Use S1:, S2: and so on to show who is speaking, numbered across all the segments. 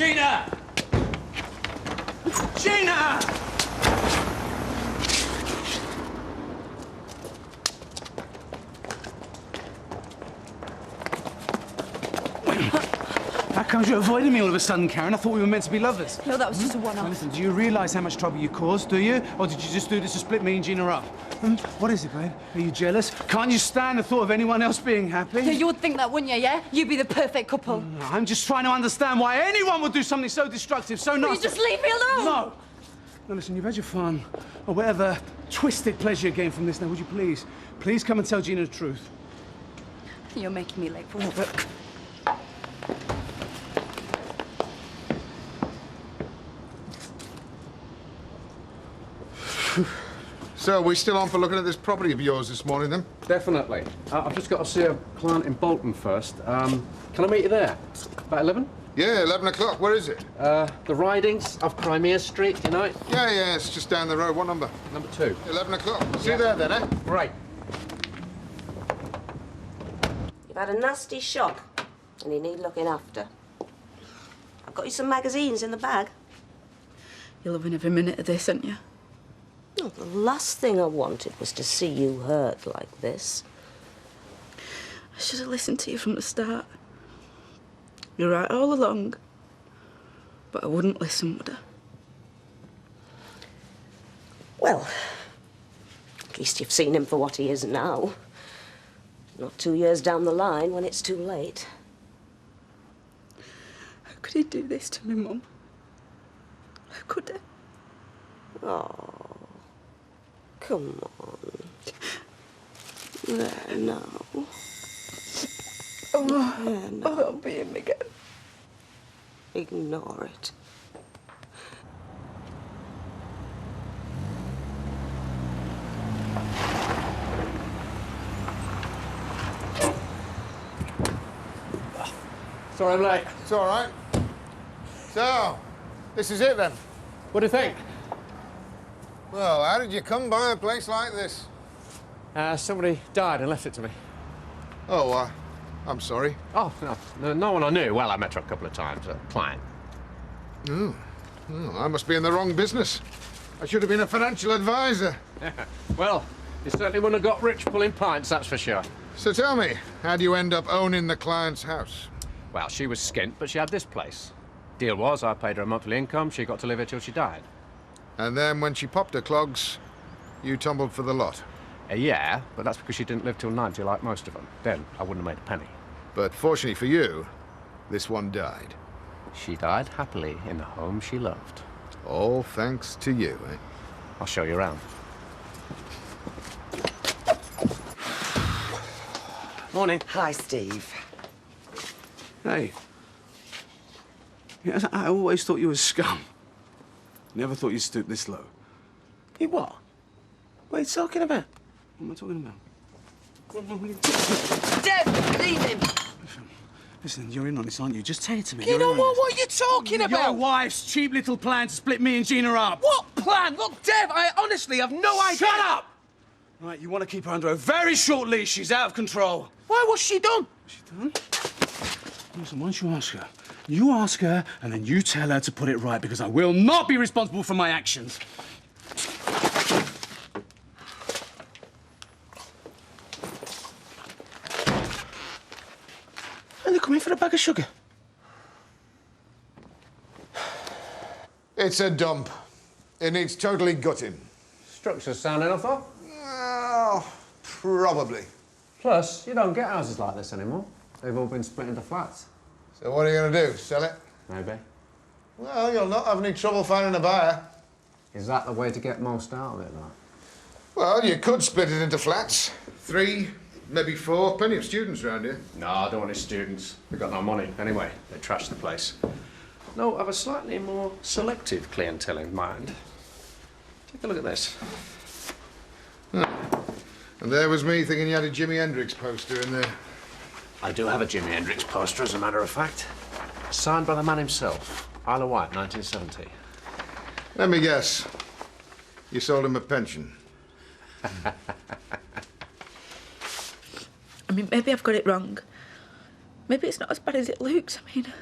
S1: Gina! Gina! How come you avoided me all of a sudden, Karen? I thought we were meant to be lovers.
S2: No, that was just a one-off.
S1: Now, listen, do you realise how much trouble you caused, do you? Or did you just do this to split me and Gina up? What is it, babe? Are you jealous? Can't you stand the thought of anyone else being happy?
S2: Yeah, you would think that, wouldn't you, yeah? You'd be the perfect couple.
S1: No, I'm just trying to understand why anyone would do something so destructive, so nasty.
S2: Will you just leave me alone?
S1: No! Now, listen, you've had your fun, or whatever twisted pleasure you gain from this now, would you please? Please come and tell Gina the truth.
S2: You're making me late for work.
S3: So, we still on for looking at this property of yours this morning, then?
S4: Definitely. I've just got to see a client in Bolton first. Can I meet you there? About 11?
S3: Yeah, 11 o'clock. Where is it?
S4: The Ridings off Crimea Street, you know it?
S3: Yeah, it's just down the road. What number?
S4: Number 2.
S3: 11 o'clock. See you there, then, eh?
S4: Right.
S5: You've had a nasty shock, and you need looking after. I've got you some magazines in the bag.
S2: You're loving every minute of this, aren't you?
S5: Oh, the last thing I wanted was to see you hurt like this.
S2: I should have listened to you from the start. You're right all along. But I wouldn't listen, would I?
S5: Well, at least you've seen him for what he is now. Not 2 years down the line when it's too late.
S2: How could he do this to me, Mum? How could he?
S5: Oh, come on. There, now.
S2: Oh, that'll be him again.
S5: Ignore it.
S4: Sorry I'm late.
S3: It's all right. So, this is it, then?
S4: What do you think?
S3: Well, how did you come by a place like this?
S4: Somebody died and left it to me.
S3: Oh, I'm sorry.
S4: Oh, no one I knew. Well, I met her a couple of times. A client.
S3: Oh, I must be in the wrong business. I should have been a financial advisor.
S4: Well, you certainly wouldn't have got rich pulling pints, that's for sure.
S3: So tell me, how do you end up owning the client's house?
S4: Well, she was skint, but she had this place. Deal was, I paid her a monthly income. She got to live here till she died.
S3: And then when she popped her clogs, you tumbled for the lot.
S4: Yeah, but that's because she didn't live till 90 like most of them. Then I wouldn't have made a penny.
S3: But fortunately for you, this one died.
S4: She died happily in the home she loved.
S3: All thanks to you, eh?
S4: I'll show you around. Morning.
S6: Hi, Steve.
S1: Hey. Yeah, I always thought you were scum. Never thought you'd stoop this low.
S6: You what? What are you talking about?
S1: What am I talking about?
S6: Deb, leave him!
S1: Listen, you're in on this, aren't you? Just say it to me.
S6: You
S1: You're
S6: know
S1: in on
S6: what?
S1: this.
S6: What are you talking about?
S1: Your wife's cheap little plan to split me and Gina up.
S6: What plan? Look, Deb, I honestly have no idea.
S1: Shut up! Right, you want to keep her under a very short leash. She's out of control.
S6: Why was she done?
S1: What's she done? Listen, why don't you ask her? You ask her, and then you tell her to put it right, because I will not be responsible for my actions.
S6: And they're coming for a bag of sugar.
S3: It's a dump. It needs totally gutting.
S4: Structure's sound enough, though.
S3: Oh, probably.
S4: Plus, you don't get houses like this anymore. They've all been split into flats.
S3: So what are you going to do, sell it?
S4: Maybe.
S3: Well, you'll not have any trouble finding a buyer.
S4: Is that the way to get most out of it, though?
S3: Well, you could split it into flats. 3, maybe 4. Plenty of students around here.
S4: No, I don't want any students. They've got no money. Anyway, they trash the place. No, I've a slightly more selective clientele in mind. Take a look at this.
S3: Huh. And there was me thinking you had a Jimi Hendrix poster in there.
S4: I do have a Jimi Hendrix poster, as a matter of fact. Signed by the man himself. Isle of Wight, 1970.
S3: Let me guess. You sold him a pension.
S2: I mean, maybe I've got it wrong. Maybe it's not as bad as it looks. I mean,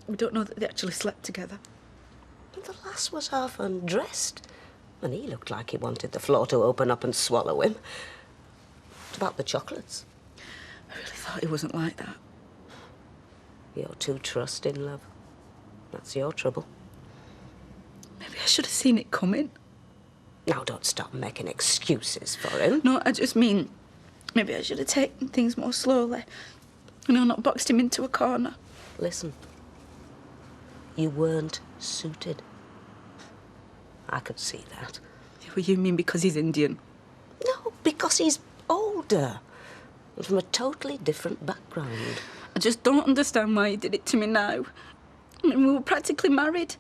S2: We don't know that they actually slept together.
S5: And the lass was half undressed, and he looked like he wanted the floor to open up and swallow him. What about the chocolates?
S2: I really thought he wasn't like that.
S5: You're too trusting, love. That's your trouble.
S2: Maybe I should have seen it coming.
S5: Now, don't stop making excuses for him.
S2: No, I just mean, maybe I should have taken things more slowly. You know, not boxed him into a corner.
S5: Listen, you weren't suited. I could see that.
S2: Well, you mean because he's Indian?
S5: No, because he's older and from a totally different background.
S2: I just don't understand why he did it to me now. I mean, we were practically married.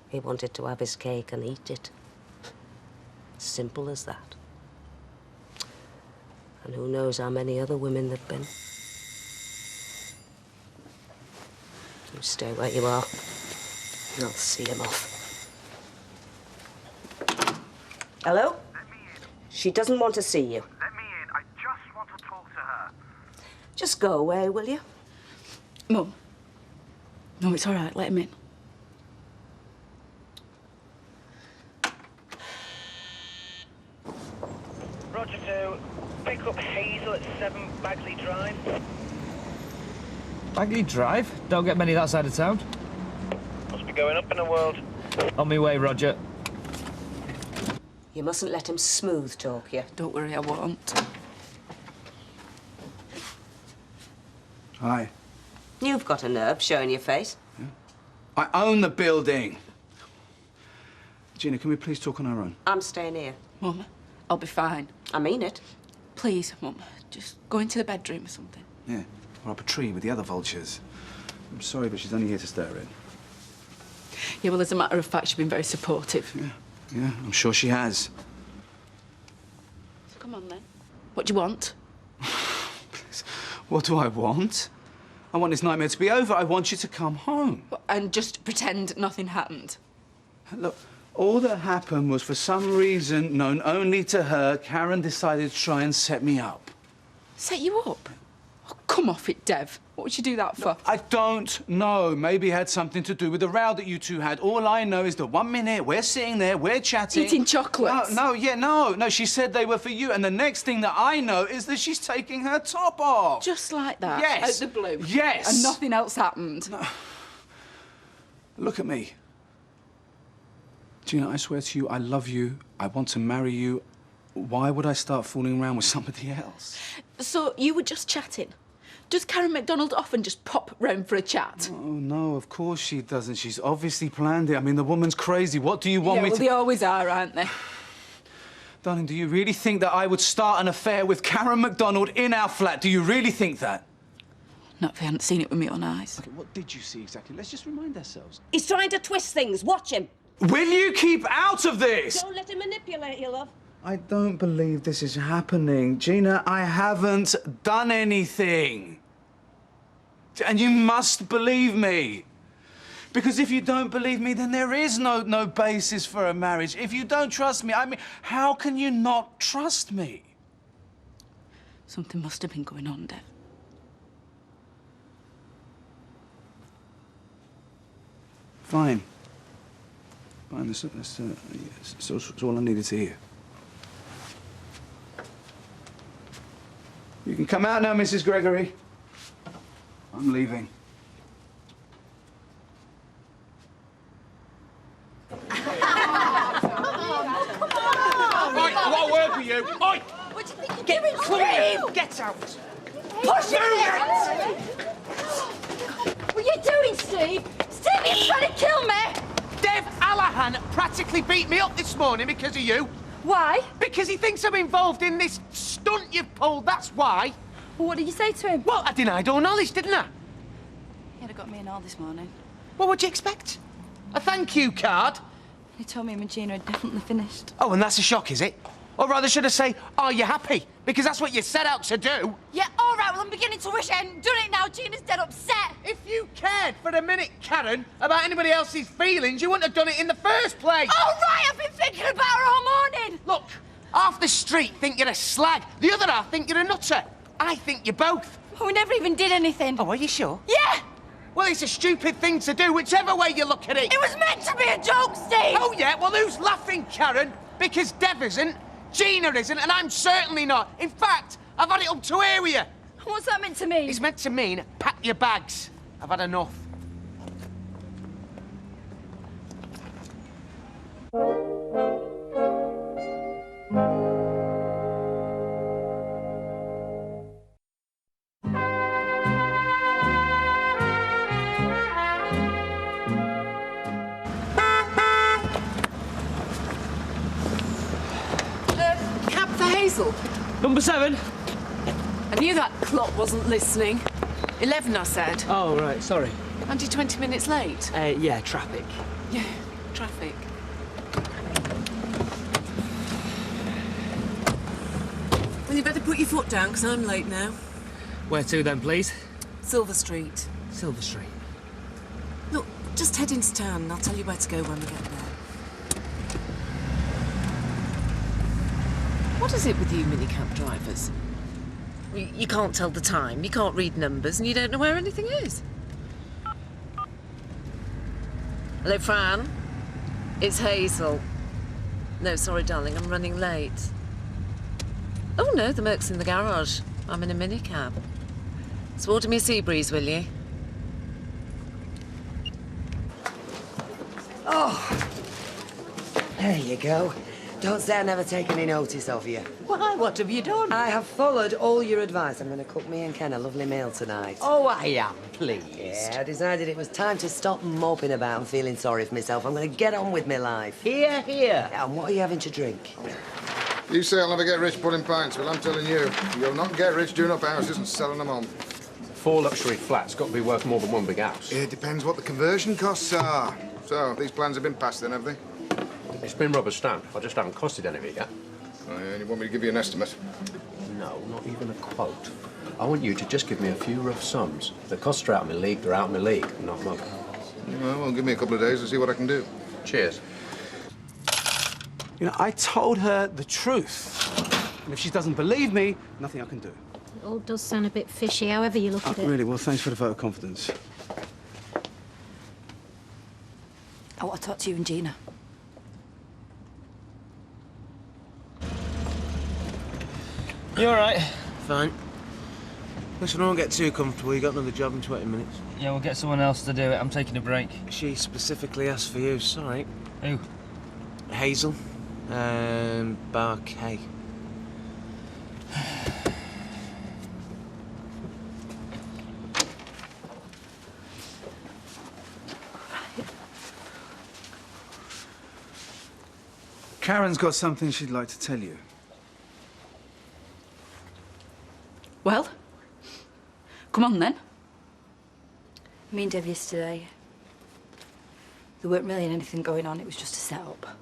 S5: He wanted to have his cake and eat it. Simple as that. And who knows how many other women there've been. You stay where you are, and I'll see him off. Hello?
S7: Let me in.
S5: She doesn't want to see you.
S7: Let me in. I just want to talk to her.
S5: Just go away, will you?
S2: Mum. No, it's all right. Let him in.
S8: Roger 2. Pick up Hazel at 7 Bagley Drive.
S9: Bagley Drive? Don't get many that side of town.
S8: Must be going up in the world.
S9: On my way, Roger.
S5: You mustn't let him smooth talk you.
S2: Don't worry, I won't.
S1: Hi.
S5: You've got a nerve showing your face.
S1: I own the building. Gina, can we please talk on our own?
S5: I'm staying here.
S2: Mum, I'll be fine.
S5: I mean it.
S2: Please, Mum, just go into the bedroom or something.
S1: Yeah, or up a tree with the other vultures. I'm sorry, but she's only here to stare in.
S2: Yeah, well, as a matter of fact, she's been very supportive.
S1: Yeah, I'm sure she has.
S2: So come on, then. What do you want?
S1: What do I want? I want this nightmare to be over. I want you to come home.
S2: And just pretend nothing happened.
S1: Look, all that happened was, for some reason known only to her, Karen decided to try and set me up.
S2: Set you up? Oh, come off it, Dev. What would you do that for?
S1: I don't know. Maybe it had something to do with the row that you two had. All I know is that 1 minute we're sitting there, we're chatting.
S2: Eating chocolates.
S1: No. She said they were for you. And the next thing that I know is that she's taking her top off.
S2: Just like that?
S1: Yes.
S2: Out the blue?
S1: Yes.
S2: And nothing else happened?
S1: No. Look at me. Gina, I swear to you, I love you. I want to marry you. Why would I start fooling around with somebody else?
S2: So you were just chatting? Does Karen MacDonald often just pop round for a chat?
S1: Oh, no, of course she doesn't. She's obviously planned it. I mean, the woman's crazy. What do you want me to...
S2: they always are, aren't they?
S1: Darling, do you really think that I would start an affair with Karen MacDonald in our flat? Do you really think that?
S2: Not if I hadn't seen it with my own eyes.
S1: Okay, what did you see exactly? Let's just remind ourselves.
S5: He's trying to twist things. Watch him.
S1: Will you keep out of this?
S5: Don't let him manipulate you, love.
S1: I don't believe this is happening. Gina, I haven't done anything. And you must believe me. Because if you don't believe me, then there is no basis for a marriage. If you don't trust me, I mean, how can you not trust me?
S2: Something must have been going on, Dev.
S1: Fine. Fine, that's all I needed to hear. You can come out now, Mrs. Gregory. I'm leaving.
S6: Right, I want to work with you. Oi!
S10: What do you think you're doing, Steve?
S6: Get out!
S10: Push it! What are you doing, Steve? Steve, you're trying to kill me!
S6: Dev Allahan practically beat me up this morning because of you.
S10: Why?
S6: Because he thinks I'm involved in this stunt you've pulled, that's why.
S10: Well, what did you say to him?
S6: Well, I denied all knowledge, didn't I?
S2: He'd have got me and all this morning.
S6: What would you expect? A thank you card?
S2: He told me him and Gina had definitely finished.
S6: Oh, and that's a shock, is it? Or rather, should I say, are you happy? Because that's what you set out to do.
S10: Yeah, all right, well, I'm beginning to wish I hadn't done it now. Gina's dead upset.
S6: If you cared for a minute, Karen, about anybody else's feelings, you wouldn't have done it in the first place.
S10: All right, I've been thinking about her all morning.
S6: Look, half the street think you're a slag. The other half think you're a nutter. I think you're both.
S10: Well, we never even did anything.
S6: Oh, are you sure?
S10: Yeah!
S6: Well, it's a stupid thing to do, whichever way you look at it.
S10: It was meant to be a joke, Steve!
S6: Oh, yeah? Well, who's laughing, Karen? Because Dev isn't, Gina isn't, and I'm certainly not. In fact, I've had it up to here with you.
S10: What's that meant to mean?
S6: It's meant to mean pack your bags. I've had enough.
S11: Cab for Hazel.
S9: Number 7.
S11: I knew that clock wasn't listening. 11, I said.
S9: Oh, right, sorry.
S11: Aren't you 20 minutes late?
S9: Yeah, traffic.
S11: Yeah, traffic. Well, you better put your foot down, because I'm late now.
S9: Where to then, please?
S11: Silver Street.
S9: Silver Street.
S11: Look, just head into town and I'll tell you where to go when we get there. What is it with you minicab drivers? You can't tell the time, you can't read numbers, and you don't know where anything is. Hello, Fran? It's Hazel. No, sorry, darling, I'm running late. Oh, no, the Merc's in the garage. I'm in a minicab. So order me a sea breeze, will you?
S12: Oh, there you go. Don't say I never take any notice of you.
S13: Why, what have you done?
S12: I have followed all your advice. I'm going to cook me and Ken a lovely meal tonight.
S13: Oh, I am pleased.
S12: Yeah, I decided it was time to stop moping about and feeling sorry for myself. I'm going to get on with my life.
S13: Here, here.
S12: Yeah, and what are you having to drink?
S3: You say I'll never get rich putting pints. Well, I'm telling you, you'll not get rich doing up houses and selling them on.
S4: 4 luxury flats got to be worth more than one big house.
S3: It depends what the conversion costs are. So, these plans have been passed then, have they?
S4: It's been rubber stamped. I just haven't costed any of it yet.
S3: Oh, yeah, and you want me to give you an estimate?
S4: No, not even a quote. I want you to just give me a few rough sums. If the costs are out of my league, they're out of my league, not mine.
S3: Well, give me a couple of days to see what I can do.
S4: Cheers.
S1: You know, I told her the truth. And if she doesn't believe me, nothing I can do.
S10: It all does sound a bit fishy, however you look at it.
S1: Really? Well, thanks for the vote of confidence.
S2: I want to talk to you and Gina.
S9: You all right?
S14: Fine. Listen, don't get too comfortable. You got another job in 20 minutes.
S9: Yeah, we'll get someone else to do it. I'm taking a break.
S14: She specifically asked for you. Sorry.
S9: Who?
S14: Hazel. Bar K.
S1: Karen's got something she'd like to tell you.
S2: Well, come on then. Me and Dev yesterday, there weren't really anything going on, it was just a set-up.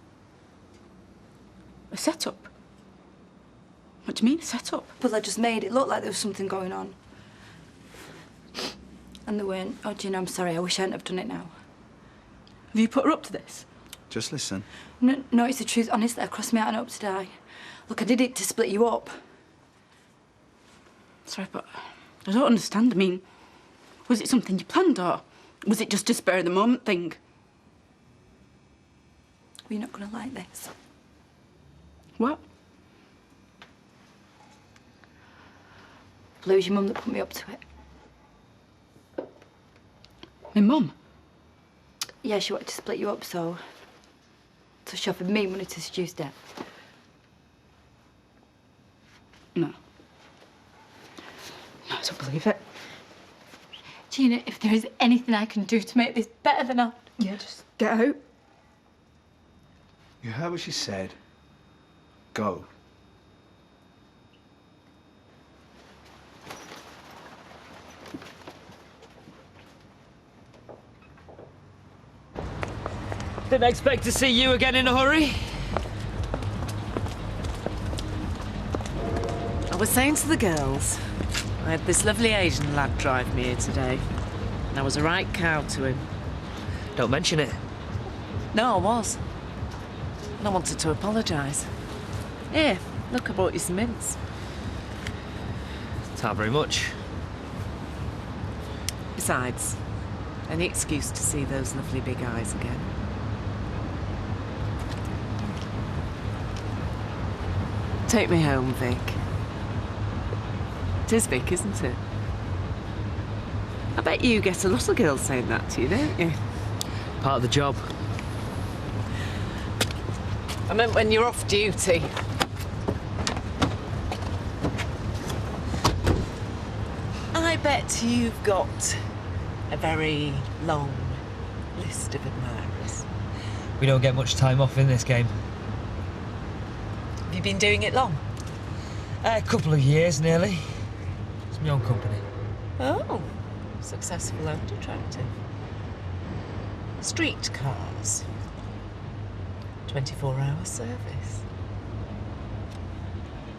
S2: A set-up? What do you mean, a set-up? Well, I just made it look like there was something going on. And there weren't. Oh, Gina, I'm sorry, I wish I hadn't have done it now. Have you put her up to this?
S1: Just listen.
S2: No, it's the truth. Honestly, I crossed my heart and hope to die. Look, I did it to split you up. Sorry, but I don't understand. I mean, was it something you planned, or was it just a spur-of-the-moment thing? Well, you're not going to like this. What? Well, it was your mum that put me up to it. My mum? Yeah, she wanted to split you up, so she offered me money to seduce Deb. No. No, I don't believe it. Gina, if there is anything I can do to make this better, then I'll... Yeah, just get out.
S1: You heard what she said. Go.
S9: Didn't expect to see you again in a hurry.
S11: I was saying to the girls, I had this lovely Asian lad drive me here today, and I was a right cow to him.
S9: Don't mention it.
S11: No, I was. And I wanted to apologise. Here, look, I brought you some mints.
S9: Not very much.
S11: Besides, Any excuse to see those lovely big eyes again. Take me home, Vic. It is Vic, isn't it? I bet you get a lot of girls saying that to you, don't you?
S9: Part of the job.
S11: I meant when you're off duty. I bet you've got a very long list of admirers.
S9: We don't get much time off in this game.
S11: Have you been doing it long?
S9: A couple of years, nearly. It's my own company.
S11: Oh, successful and attractive. Streetcars. 24-hour service.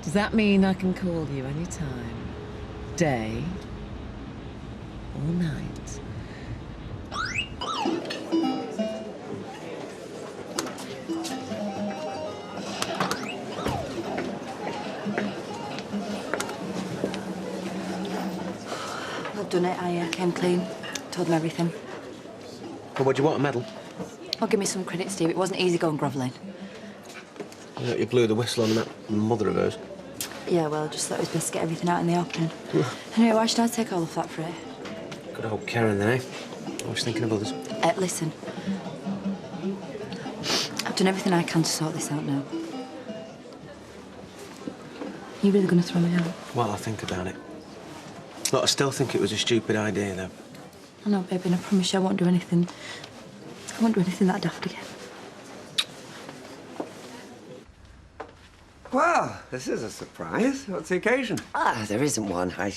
S11: Does that mean I can call you any time? Day or night?
S2: I've done it. I came clean. Told them everything.
S14: Well, what do you want, a medal?
S2: Oh, give me some credit, Steve. It wasn't easy going grovelling.
S14: Yeah, you blew the whistle on that mother of hers.
S2: Yeah, well, just thought it was best to get everything out in the open. Anyway, why should I take all of that for it?
S14: Good old Karen then, eh? I was thinking of others.
S2: Listen. I've done everything I can to sort this out now. You really going to throw me out?
S14: Well, I'll think about it. Look, I still think it was a stupid idea, though.
S2: I know, baby, and I promise you I won't do anything. I won't do anything that daft again.
S15: Well, this is a surprise. What's the occasion?
S12: There isn't one. I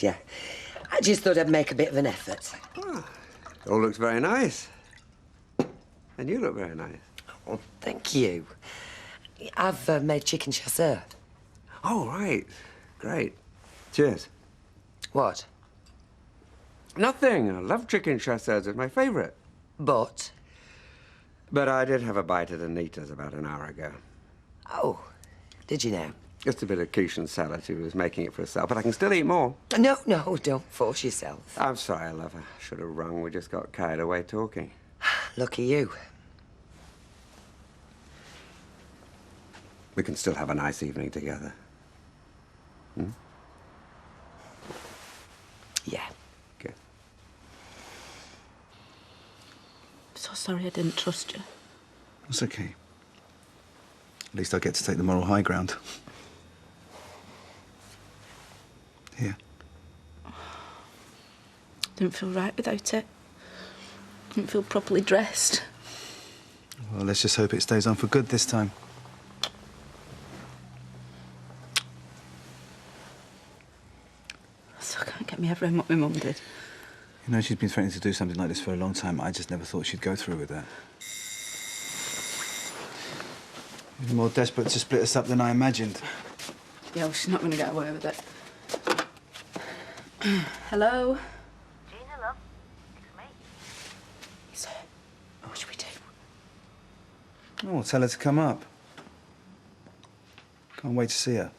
S12: just thought I'd make a bit of an effort.
S15: It all looks very nice. And you look very nice.
S12: Oh, thank you. I've made chicken chasseur.
S15: Oh, right. Great. Cheers.
S12: What?
S15: Nothing. I love chicken chasseurs. It's my favourite.
S12: But
S15: I did have a bite at Anita's about an hour ago.
S12: Oh, did you now?
S15: Just a bit of quiche and salad. She was making it for herself, but I can still eat more.
S12: No, don't force yourself.
S15: I'm sorry, I love her. Should have rung. We just got carried away talking.
S12: Lucky you.
S15: We can still have a nice evening together. Hmm?
S12: Yeah.
S15: Good.
S2: I'm so sorry I didn't trust you.
S1: It's okay. At least I get to take the moral high ground. Here.
S2: Didn't feel right without it. Didn't feel properly dressed.
S1: Well, let's just hope it stays on for good this time.
S2: I still can't get my head around what my mum did.
S1: You know, she's been threatening to do something like this for a long time. I just never thought she'd go through with that. She's more desperate to split us up than I imagined.
S2: Yeah, well, she's not going to get away with it. Hello?
S10: Gina, love. It's me.
S2: So, what should we do?
S1: Oh, tell her to come up. Can't wait to see her.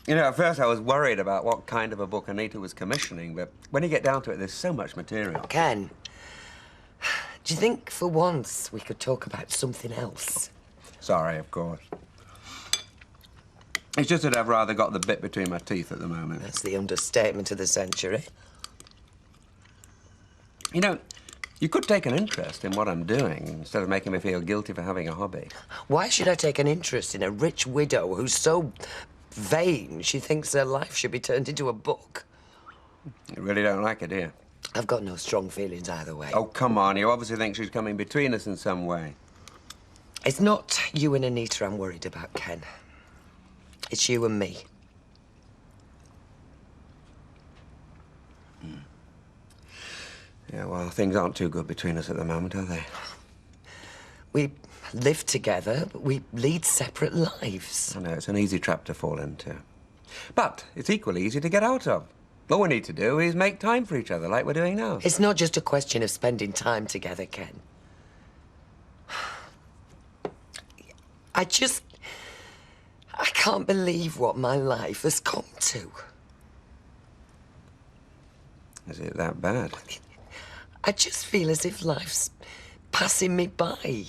S15: You know, at first I was worried about what kind of a book Anita was commissioning, but when you get down to it, there's so much material.
S12: Ken, do you think for once we could talk about something else?
S15: Sorry, of course. It's just that I've rather got the bit between my teeth at the moment.
S12: That's the understatement of the century.
S15: You know, you could take an interest in what I'm doing instead of making me feel guilty for having a hobby.
S12: Why should I take an interest in a rich widow who's so vain she thinks her life should be turned into a book?
S15: You really don't like it, do you?
S12: I've got no strong feelings either way.
S15: Oh, come on. You obviously think she's coming between us in some way.
S12: It's not you and Anita I'm worried about, Ken. It's you and me.
S15: Yeah, well, things aren't too good between us at the moment, are they?
S12: We live together, but we lead separate lives.
S15: I know, it's an easy trap to fall into. But it's equally easy to get out of. All we need to do is make time for each other, like we're doing now.
S12: It's not just a question of spending time together, Ken. I can't believe what my life has come to.
S15: Is it that bad?
S12: I just feel as if life's passing me by.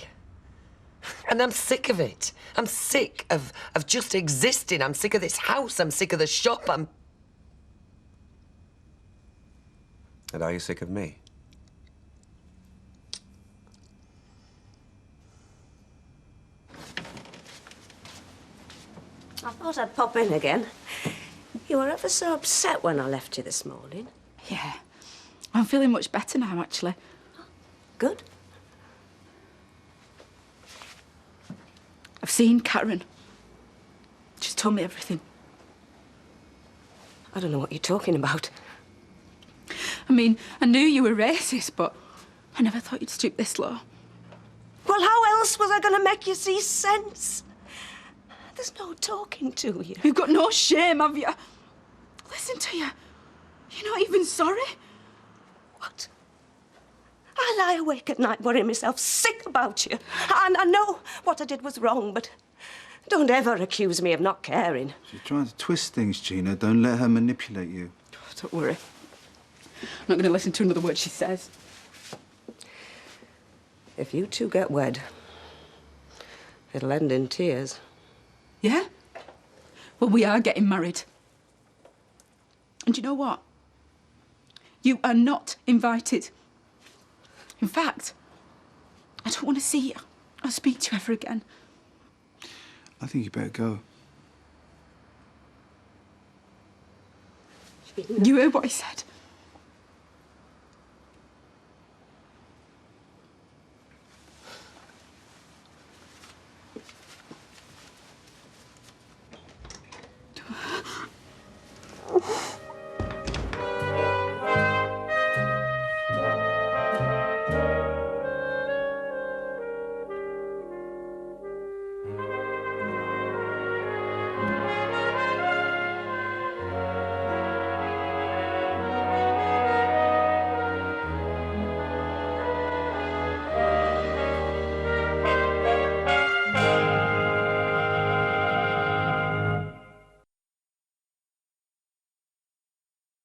S12: And I'm sick of it. I'm sick of just existing. I'm sick of this house. I'm sick of the shop.
S15: And are you sick of me?
S5: I thought I'd pop in again. You were ever so upset when I left you this morning.
S2: Yeah. I'm feeling much better now, actually.
S5: Good.
S2: I've seen Karen. She's told me everything.
S5: I don't know what you're talking about.
S2: I mean, I knew you were racist, but I never thought you'd stoop this low.
S5: Well, how else was I going to make you see sense? There's no talking to you.
S2: You've got no shame, have you? Listen to you. You're not even sorry.
S5: What? I lie awake at night worrying myself sick about you. And I know what I did was wrong, but don't ever accuse me of not caring.
S1: She's trying to twist things, Gina. Don't let her manipulate you.
S2: Don't worry. I'm not going to listen to another word she says.
S5: If you two get wed, it'll end in tears.
S2: Yeah? Well, we are getting married. And you know what? You are not invited. In fact, I don't want to see you or speak to you ever again.
S1: I think you better go.
S2: You heard what he said.